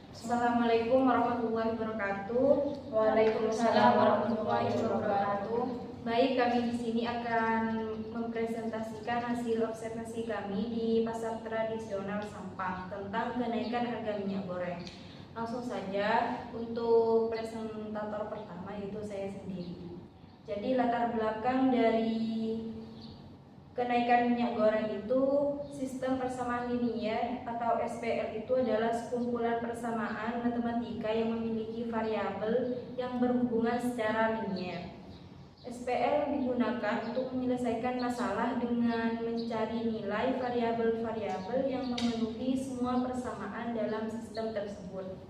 Assalamualaikum warahmatullahi wabarakatuh. Waalaikumsalam warahmatullahi wabarakatuh. Baik, kami di sini akan mempresentasikan hasil observasi kami di pasar tradisional Sampang tentang kenaikan harga minyak goreng. Langsung saja untuk presentator pertama, yaitu saya sendiri. Jadi latar belakang dari kenaikan minyak goreng itu, sistem persamaan linier atau SPL itu adalah sekumpulan persamaan matematika yang memiliki variabel yang berhubungan secara linier. SPL digunakan untuk menyelesaikan masalah dengan mencari nilai variabel-variabel yang memenuhi semua persamaan dalam sistem tersebut.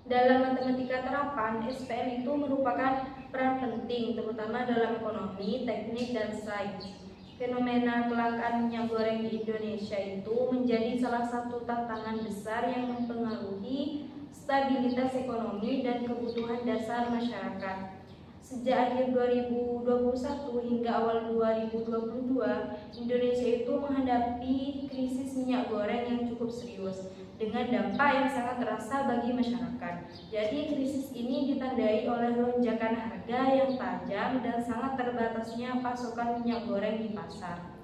Dalam matematika terapan, SPL itu merupakan peran penting terutama dalam ekonomi, teknik, dan sains. Fenomena kelangkaan minyak goreng di Indonesia itu menjadi salah satu tantangan besar yang mempengaruhi stabilitas ekonomi dan kebutuhan dasar masyarakat. Sejak akhir 2021 hingga awal 2022, Indonesia itu menghadapi krisis minyak goreng yang cukup serius dengan dampak yang sangat terasa bagi masyarakat. Jadi krisis ini ditandai oleh lonjakan harga yang tajam dan sangat terbatasnya pasokan minyak goreng di pasar.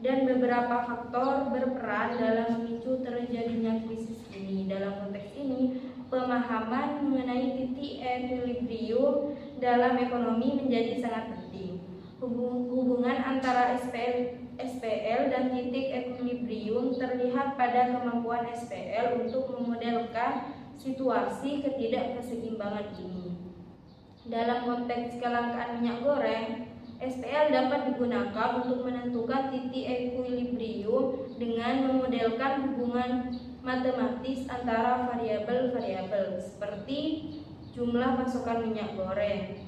Dan beberapa faktor berperan dalam memicu terjadinya krisis ini. Dalam konteks ini, pemahaman mengenai titik equilibrium dalam ekonomi menjadi sangat penting. Hubungan antara SPL dan titik equilibrium terlihat pada kemampuan SPL untuk memodelkan situasi ketidakkeseimbangan ini. Dalam konteks kelangkaan minyak goreng, SPL dapat digunakan untuk menentukan titik equilibrium dengan memodelkan hubungan matematis antara variabel-variabel seperti jumlah pasokan minyak goreng,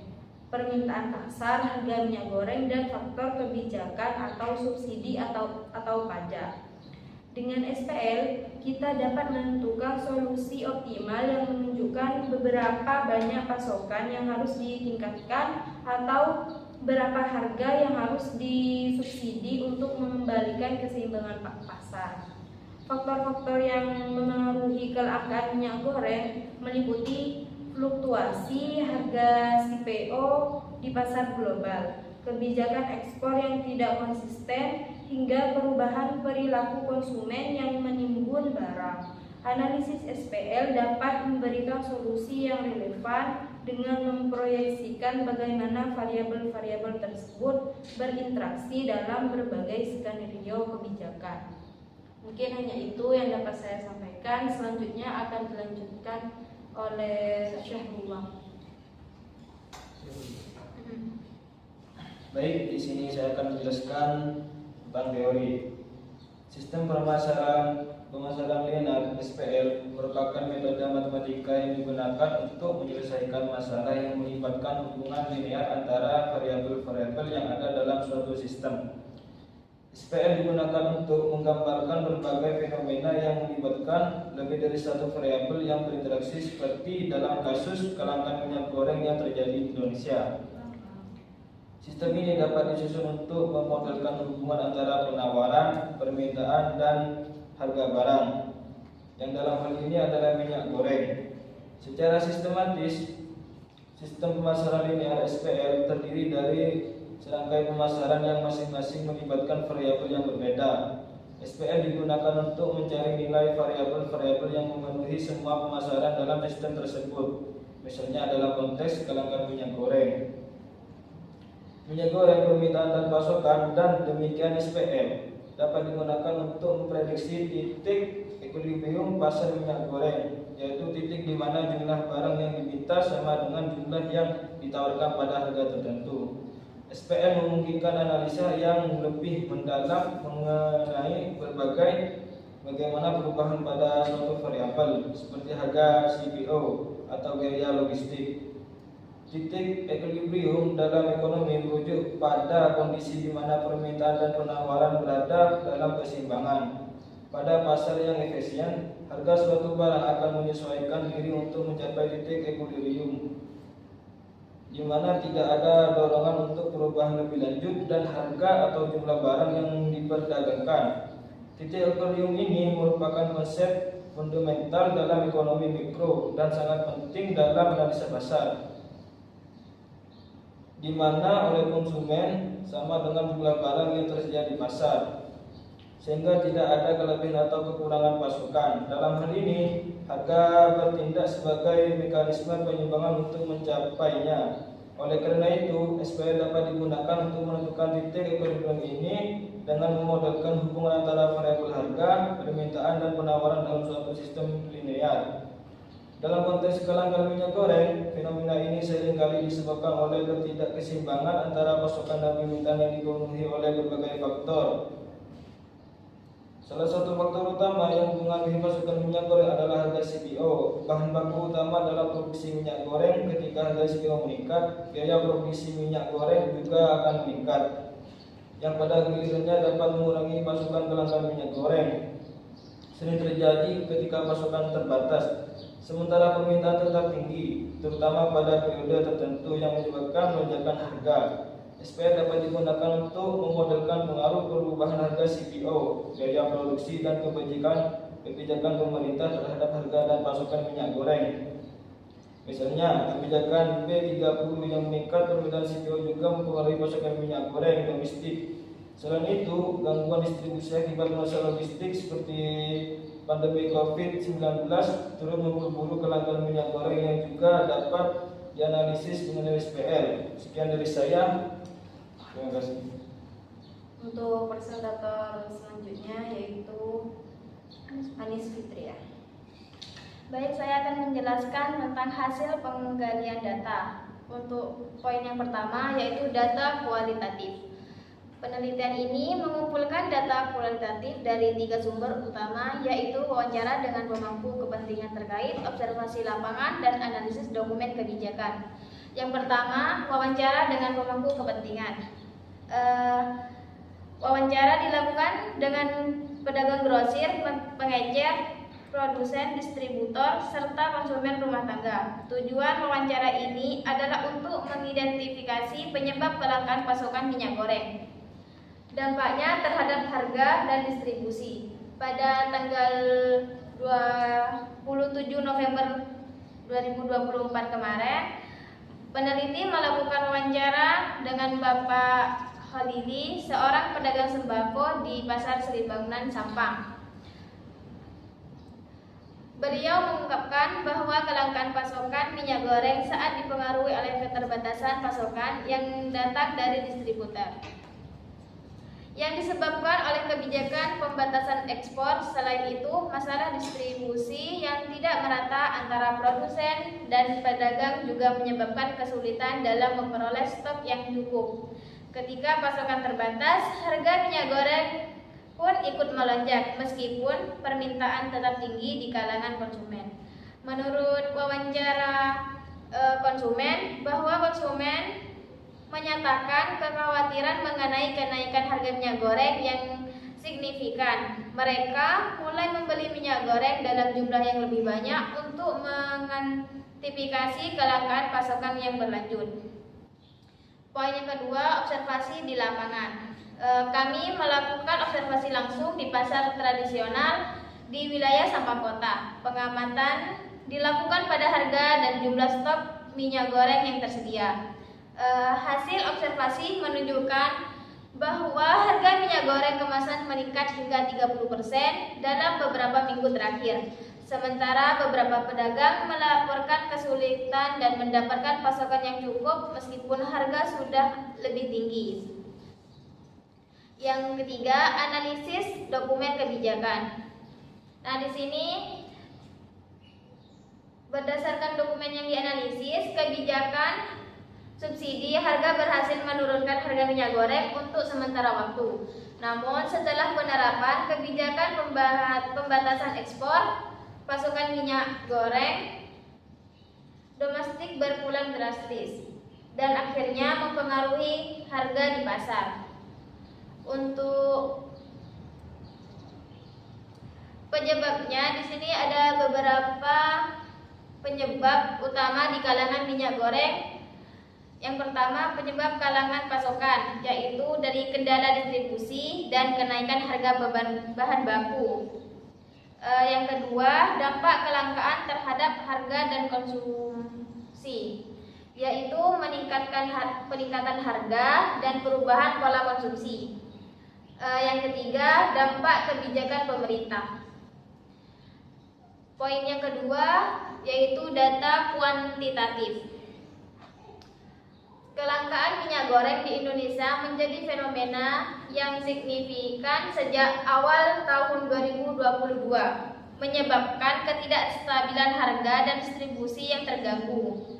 permintaan pasar, harga minyak goreng, dan faktor kebijakan atau subsidi atau pajak. Dengan SPL, kita dapat menentukan solusi optimal yang menunjukkan beberapa banyak pasokan yang harus ditingkatkan atau berapa harga yang harus disubsidi untuk mengembalikan keseimbangan pasar. Faktor-faktor yang memengaruhi kelangkaan minyak goreng meliputi fluktuasi harga CPO di pasar global, kebijakan ekspor yang tidak konsisten, hingga perubahan perilaku konsumen yang menimbun barang. Analisis SPL dapat memberikan solusi yang relevan dengan memproyeksikan bagaimana variabel-variabel tersebut berinteraksi dalam berbagai skenario kebijakan. Mungkin hanya itu yang dapat saya sampaikan. Selanjutnya akan dilanjutkan oleh Syahrullah. Baik, di sini saya akan menjelaskan tentang teori. Sistem pemasaran linear SPL merupakan metode matematika yang digunakan untuk menyelesaikan masalah yang melibatkan hubungan linear antara variabel-variabel yang ada dalam suatu sistem. SPL digunakan untuk menggambarkan berbagai fenomena yang melibatkan lebih dari satu variabel yang berinteraksi, seperti dalam kasus kelangkaan minyak goreng yang terjadi di Indonesia. Sistem ini dapat disusun untuk memodelkan hubungan antara penawaran, permintaan, dan harga barang, yang dalam hal ini adalah minyak goreng. Secara sistematis, sistem pemasaran linear SPL terdiri dari serangkai pemasaran yang masing-masing melibatkan variabel yang berbeda. SPL digunakan untuk mencari nilai variabel-variabel yang memenuhi semua pemasaran dalam sistem tersebut. Misalnya dalam konteks kelangkaan minyak goreng. Minyak goreng, permintaan dan pasokan, dan demikian SPL dapat digunakan untuk memprediksi titik equilibrium pasar minyak goreng, yaitu titik di mana jumlah barang yang diminta sama dengan jumlah yang ditawarkan pada harga tertentu. SPL memungkinkan analisa yang lebih mendalam mengenai bagaimana perubahan pada suatu variabel seperti harga CPO atau biaya logistik. Titik equilibrium dalam ekonomi merujuk pada kondisi di mana permintaan dan penawaran berada dalam keseimbangan. Pada pasar yang efisien, harga suatu barang akan menyesuaikan diri untuk mencapai titik equilibrium, di mana tidak ada dorongan untuk perubahan lebih lanjut dan harga atau jumlah barang yang diperdagangkan. Titik akuarium ini merupakan konsep fundamental dalam ekonomi mikro dan sangat penting dalam analisa pasar, di mana oleh konsumen sama dengan jumlah barang yang tersedia di pasar, sehingga tidak ada kelebihan atau kekurangan pasokan. Dalam hal ini, harga bertindak sebagai mekanisme penyimbangan untuk mencapainya. Oleh karena itu, SPL dapat digunakan untuk menentukan titik equilibrium ini dengan memodelkan hubungan antara variabel harga, permintaan, dan penawaran dalam suatu sistem linear. Dalam konteks kelangkaan minyak goreng, fenomena ini seringkali disebabkan oleh ketidakkeseimbangan antara pasokan dan permintaan yang dipenuhi oleh berbagai faktor. Salah satu faktor utama yang mempengaruhi pasokan minyak goreng adalah harga CPO. Bahan baku utama dalam produksi minyak goreng. Ketika harga CPO meningkat, biaya produksi minyak goreng juga akan meningkat, yang pada gilirannya dapat mengurangi pasokan kelangkaan minyak goreng. Sering terjadi ketika pasokan terbatas, sementara permintaan tetap tinggi, terutama pada periode tertentu yang menyebabkan lonjakan harga. SPL dapat digunakan untuk memodelkan pengaruh perubahan harga CPO, biaya produksi, dan kebijakan pemerintah terhadap harga dan pasokan minyak goreng. Misalnya, kebijakan B30 yang meningkat permintaan CPO juga mempengaruhi pasokan minyak goreng domestik. Selain itu, gangguan distribusi akibat masalah logistik seperti pandemi COVID-19 turut memperburuk kelangkaan minyak goreng yang juga dapat dianalisis dengan SPL. Sekian dari saya. Terima kasih. Untuk presentator selanjutnya yaitu Anis Fitria. Baik, saya akan menjelaskan tentang hasil penggalian data. Untuk poin yang pertama yaitu data kualitatif. Penelitian ini mengumpulkan data kualitatif dari 3 sumber utama, yaitu wawancara dengan pemangku kepentingan terkait, observasi lapangan, dan analisis dokumen kebijakan. Yang pertama, wawancara dengan pemangku kepentingan. Wawancara dilakukan dengan pedagang grosir, pengecer, produsen, distributor, serta konsumen rumah tangga. Tujuan wawancara ini adalah untuk mengidentifikasi penyebab kelangkaan pasokan minyak goreng, dampaknya terhadap harga dan distribusi. Pada tanggal 27 November 2024 kemarin, peneliti melakukan wawancara dengan Bapak Khalili, seorang pedagang sembako di Pasar Sri Bangunan, Sampang. Beliau mengungkapkan bahwa kelangkaan pasokan minyak goreng saat dipengaruhi oleh keterbatasan pasokan yang datang dari distributor, yang disebabkan oleh kebijakan pembatasan ekspor. Selain itu, masalah distribusi yang tidak merata antara produsen dan pedagang juga menyebabkan kesulitan dalam memperoleh stok yang cukup. Ketika pasokan terbatas, harga minyak goreng pun ikut melonjak meskipun permintaan tetap tinggi di kalangan konsumen. Menurut wawancara konsumen, bahwa konsumen menyatakan kekhawatiran mengenai kenaikan harga minyak goreng yang signifikan. Mereka mulai membeli minyak goreng dalam jumlah yang lebih banyak untuk mengantisipasi kelangkaan pasokan yang berlanjut. Poin yang kedua, observasi di lapangan. Kami melakukan observasi langsung di pasar tradisional di wilayah Sampang Kota. Pengamatan dilakukan pada harga dan jumlah stok minyak goreng yang tersedia. Hasil observasi menunjukkan bahwa harga minyak goreng kemasan meningkat hingga 30% dalam beberapa minggu terakhir. Sementara beberapa pedagang melaporkan kesulitan dan mendapatkan pasokan yang cukup meskipun harga sudah lebih tinggi. Yang ketiga, analisis dokumen kebijakan. Nah, di sini berdasarkan dokumen yang dianalisis, kebijakan subsidi harga berhasil menurunkan harga minyak goreng untuk sementara waktu. Namun setelah penerapan kebijakan pembatasan ekspor pasokan minyak goreng domestik berpulang drastis dan akhirnya mempengaruhi harga di pasar. Untuk penyebabnya, di sini ada beberapa penyebab utama di kalangan minyak goreng Yang pertama, penyebab kalangan pasokan, yaitu dari kendala distribusi dan kenaikan harga bahan baku. Yang kedua, dampak kelangkaan terhadap harga dan konsumsi, yaitu peningkatan harga dan perubahan pola konsumsi. Yang ketiga, dampak kebijakan pemerintah. Poin yang kedua yaitu data kuantitatif. Kelangkaan minyak goreng di Indonesia menjadi fenomena yang signifikan sejak awal tahun 2022, menyebabkan ketidakstabilan harga dan distribusi yang terganggu.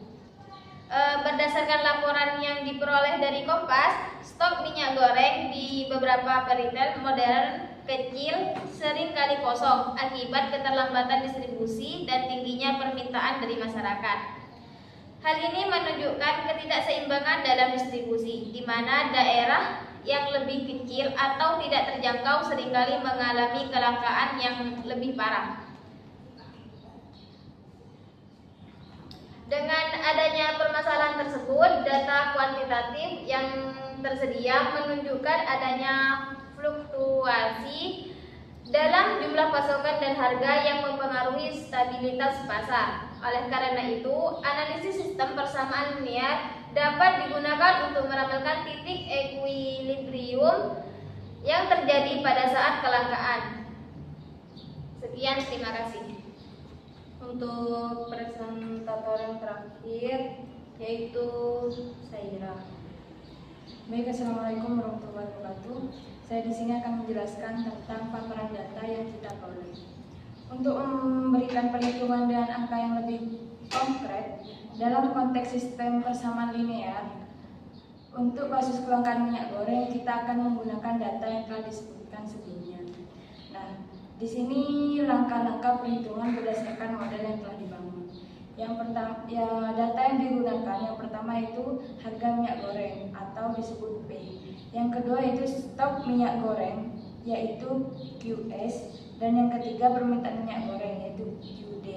Berdasarkan laporan yang diperoleh dari Kompas, stok minyak goreng di beberapa peritel modern kecil sering kali kosong akibat keterlambatan distribusi dan tingginya permintaan dari masyarakat. Hal ini menunjukkan ketidakseimbangan dalam distribusi, di mana daerah yang lebih kecil atau tidak terjangkau seringkali mengalami kelangkaan yang lebih parah. Dengan adanya permasalahan tersebut, data kuantitatif yang tersedia menunjukkan adanya fluktuasi dalam jumlah pasokan dan harga yang mempengaruhi stabilitas pasar. Oleh karena itu, analisis sistem persamaan linear dapat digunakan untuk meramalkan titik equilibrium yang terjadi pada saat kelangkaan. Sekian, terima kasih. Untuk presentator yang terakhir yaitu Saira. Baik, assalamualaikum warahmatullahi wabarakatuh. Saya di sini akan menjelaskan tentang paparan data yang kita peroleh. Untuk memberikan perhitungan dengan angka yang lebih konkret dalam konteks sistem persamaan linear, untuk kasus kelangkaan minyak goreng kita akan menggunakan data yang telah disebutkan sebelumnya. Nah, di sini langkah-langkah perhitungan berdasarkan model yang telah dibangun. Yang pertama, data yang digunakan yang pertama itu harga minyak goreng atau disebut P. Yang kedua itu stok minyak goreng yaitu QS, dan yang ketiga permintaan minyak goreng yaitu QD.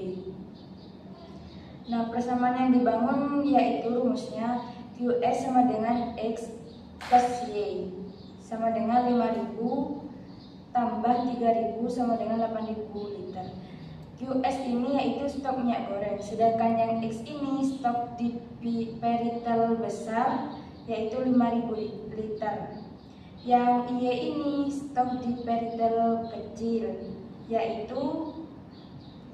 Nah, persamaan yang dibangun yaitu rumusnya QS sama dengan X plus Y sama dengan 5.000 tambah 3.000 sama dengan 8.000 liter. QS ini yaitu stok minyak goreng, sedangkan yang X ini stok di peritel besar yaitu 5.000 liter. Yang Y ini stok di peritel kecil yaitu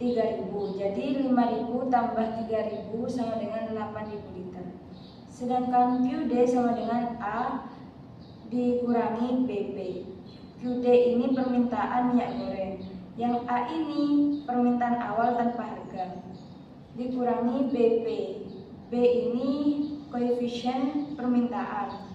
3.000. Jadi 5.000 tambah 3.000 sama dengan 8.000 liter. Sedangkan QD sama dengan A dikurangi BP. QD ini permintaan minyak goreng. Yang A ini permintaan awal tanpa harga. Dikurangi BP. B ini koefisien permintaan.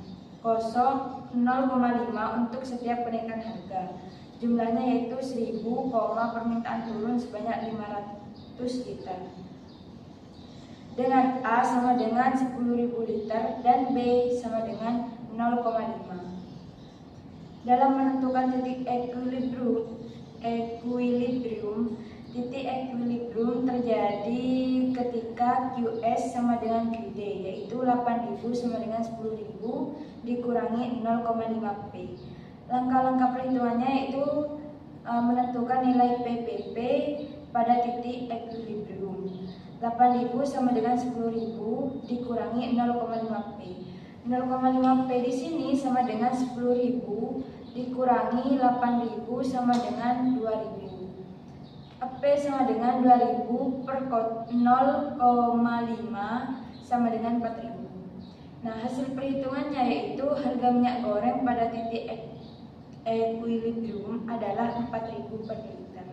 Kosong 0,5 untuk setiap kenaikan harga. Jumlahnya yaitu 1.000, permintaan turun sebanyak 500 liter. Dengan A sama dengan 10.000 liter dan B sama dengan 0,5. Dalam menentukan titik equilibrium, titik equilibrium terjadi ketika QS sama dengan QD, yaitu 8.000 sama dengan 10.000 dikurangi 0,5 P. Langkah-langkah perhitungannya yaitu menentukan nilai PPP pada titik equilibrium. 8.000 sama dengan 10.000 dikurangi 0,5 P. 0,5 P di sini sama dengan 10.000 dikurangi 8.000 sama dengan 2.000. P sama dengan 2.000 per 0,5 sama dengan 4.000. Nah, hasil perhitungannya yaitu harga minyak goreng pada titik equilibrium adalah 4.000 per liter.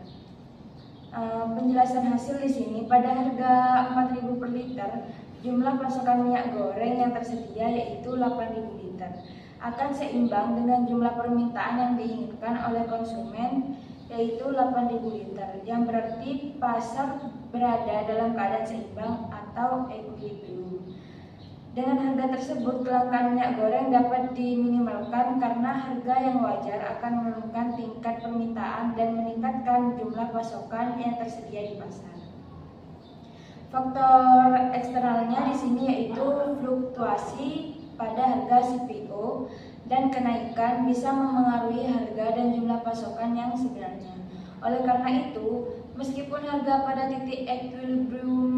Penjelasan hasil di sini, pada harga 4.000 per liter, jumlah pasokan minyak goreng yang tersedia yaitu 8.000 liter akan seimbang dengan jumlah permintaan yang diinginkan oleh konsumen yaitu 8.000 liter, yang berarti pasar berada dalam keadaan seimbang atau equilibrium. Dengan harga tersebut, kelangkaan minyak goreng dapat diminimalkan karena harga yang wajar akan menurunkan tingkat permintaan dan meningkatkan jumlah pasokan yang tersedia di pasar. Faktor eksternalnya di sini yaitu fluktuasi pada harga CPO dan kenaikan bisa memengaruhi harga dan jumlah pasokan yang sebenarnya. Oleh karena itu, meskipun harga pada titik equilibrium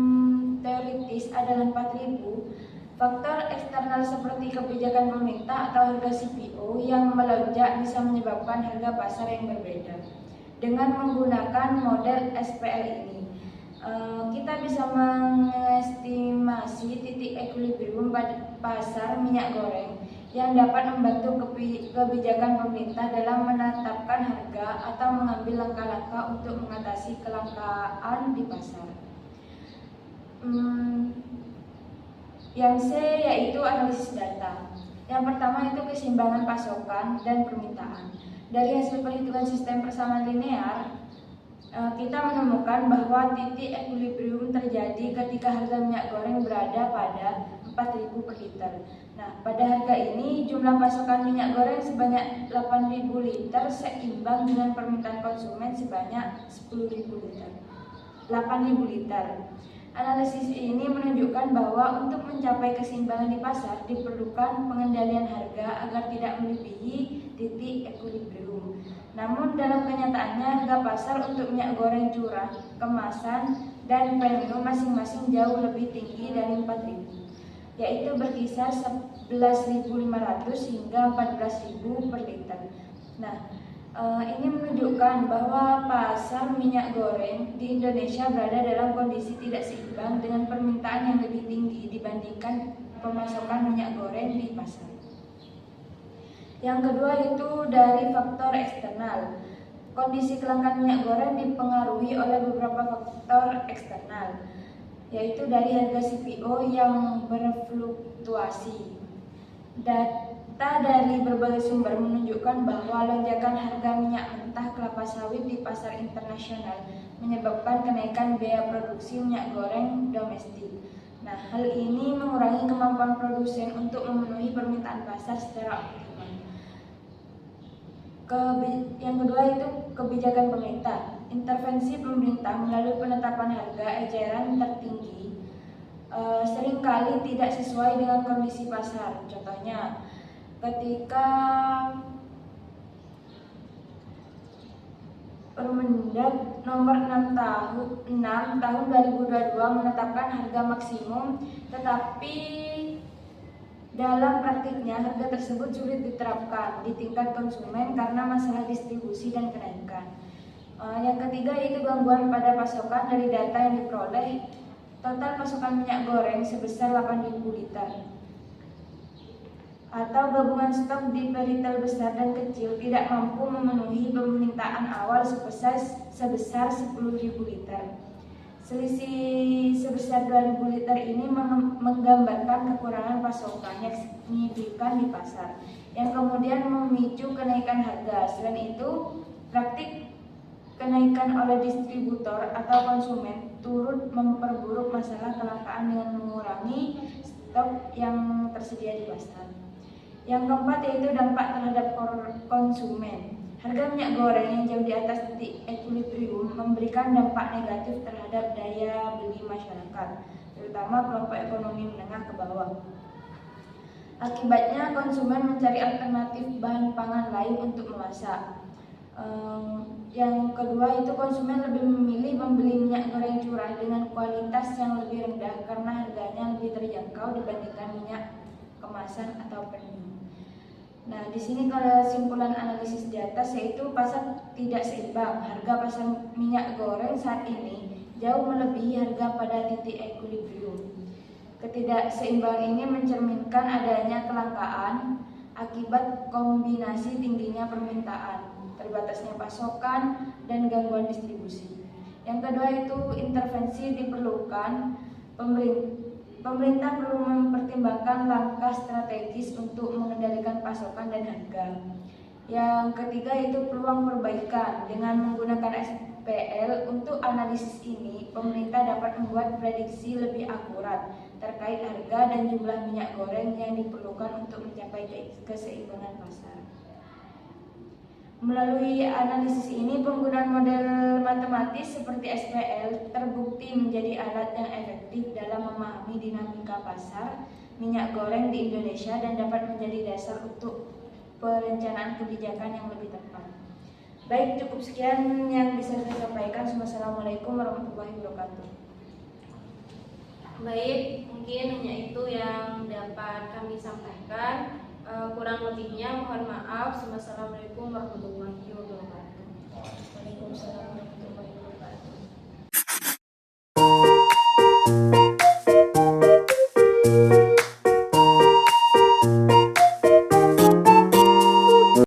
teoritis adalah 4.000, faktor eksternal seperti kebijakan pemerintah atau harga CPO yang melonjak bisa menyebabkan harga pasar yang berbeda. Dengan menggunakan model SPL ini, kita bisa mengestimasi titik equilibrium pada pasar minyak goreng yang dapat membantu kebijakan pemerintah dalam menetapkan harga atau mengambil langkah-langkah untuk mengatasi kelangkaan di pasar. Yang C yaitu analisis data. Yang pertama itu keseimbangan pasokan dan permintaan. Dari hasil perhitungan sistem persamaan linear, kita menemukan bahwa titik equilibrium terjadi ketika harga minyak goreng berada pada 4.000 per liter. Nah, pada harga ini jumlah pasokan minyak goreng sebanyak 8.000 liter seimbang dengan permintaan konsumen sebanyak 10.000 liter. 8.000 liter. Analisis ini menunjukkan bahwa untuk mencapai keseimbangan di pasar diperlukan pengendalian harga agar tidak melebihi titik equilibrium. Namun dalam kenyataannya harga pasar untuk minyak goreng curah, kemasan, dan premium masing-masing jauh lebih tinggi dari 4.000, yaitu berkisar 11.500 hingga 14.000 per liter. Nah, ini menunjukkan bahwa pasar minyak goreng di Indonesia berada dalam kondisi tidak seimbang dengan permintaan yang lebih tinggi dibandingkan pemasokan minyak goreng di pasar. Yang kedua itu dari faktor eksternal. Kondisi kelangkaan minyak goreng dipengaruhi oleh beberapa faktor eksternal, yaitu dari harga CPO yang berfluktuasi. Data dari berbagai sumber menunjukkan bahwa lonjakan harga minyak mentah kelapa sawit di pasar internasional menyebabkan kenaikan biaya produksi minyak goreng domestik. Nah, hal ini mengurangi kemampuan produsen untuk memenuhi permintaan pasar secara optimal. Yang kedua itu kebijakan pemerintah. Intervensi pemerintah melalui penetapan harga eceran tertinggi seringkali tidak sesuai dengan kondisi pasar. Contohnya, ketika Permendag nomor 6 tahun 2022 menetapkan harga maksimum, tetapi dalam praktiknya harga tersebut sulit diterapkan di tingkat konsumen karena masalah distribusi dan kenaikan. Yang ketiga yaitu gangguan pada pasokan. Dari data yang diperoleh, total pasokan minyak goreng sebesar 8.000 liter atau gabungan stok di peritel besar dan kecil tidak mampu memenuhi permintaan awal sebesar 10.000 liter. Selisih sebesar 2.000 liter ini menggambarkan kekurangan pasokan yang signifikan di pasar, yang kemudian memicu kenaikan harga. Selain itu, praktik kenaikan oleh distributor atau konsumen turut memperburuk masalah kelangkaan dengan mengurangi stok yang tersedia di pasar. Yang keempat yaitu dampak terhadap konsumen. Harga minyak goreng yang jauh di atas titik equilibrium memberikan dampak negatif terhadap daya beli masyarakat, terutama kelompok ekonomi menengah ke bawah. Akibatnya konsumen mencari alternatif bahan pangan lain untuk memasak. Yang kedua itu konsumen lebih memilih membeli minyak goreng curah dengan kualitas yang lebih rendah karena harganya lebih terjangkau dibandingkan minyak kemasan atau premium. Nah, di sini kalau simpulan analisis di atas yaitu pasar tidak seimbang. Harga pasar minyak goreng saat ini jauh melebihi harga pada titik equilibrium. Ketidakseimbangan ini mencerminkan adanya kelangkaan akibat kombinasi tingginya permintaan, terbatasnya pasokan, dan gangguan distribusi. Yang kedua itu intervensi diperlukan. Pemerintah perlu mempertimbangkan langkah strategis untuk mengendalikan pasokan dan harga. Yang ketiga itu peluang perbaikan. Dengan menggunakan SPL untuk analisis ini, pemerintah dapat membuat prediksi lebih akurat terkait harga dan jumlah minyak goreng yang diperlukan untuk mencapai keseimbangan pasar. Melalui analisis ini, penggunaan model matematik otomatis seperti SPL terbukti menjadi alat yang efektif dalam memahami dinamika pasar minyak goreng di Indonesia dan dapat menjadi dasar untuk perencanaan kebijakan yang lebih tepat. Baik, cukup sekian yang bisa saya sampaikan. Wassalamualaikum warahmatullahi wabarakatuh. Baik, mungkin hanya itu yang dapat kami sampaikan. Kurang lebihnya mohon maaf. Wassalamualaikum warahmatullahi wabarakatuh.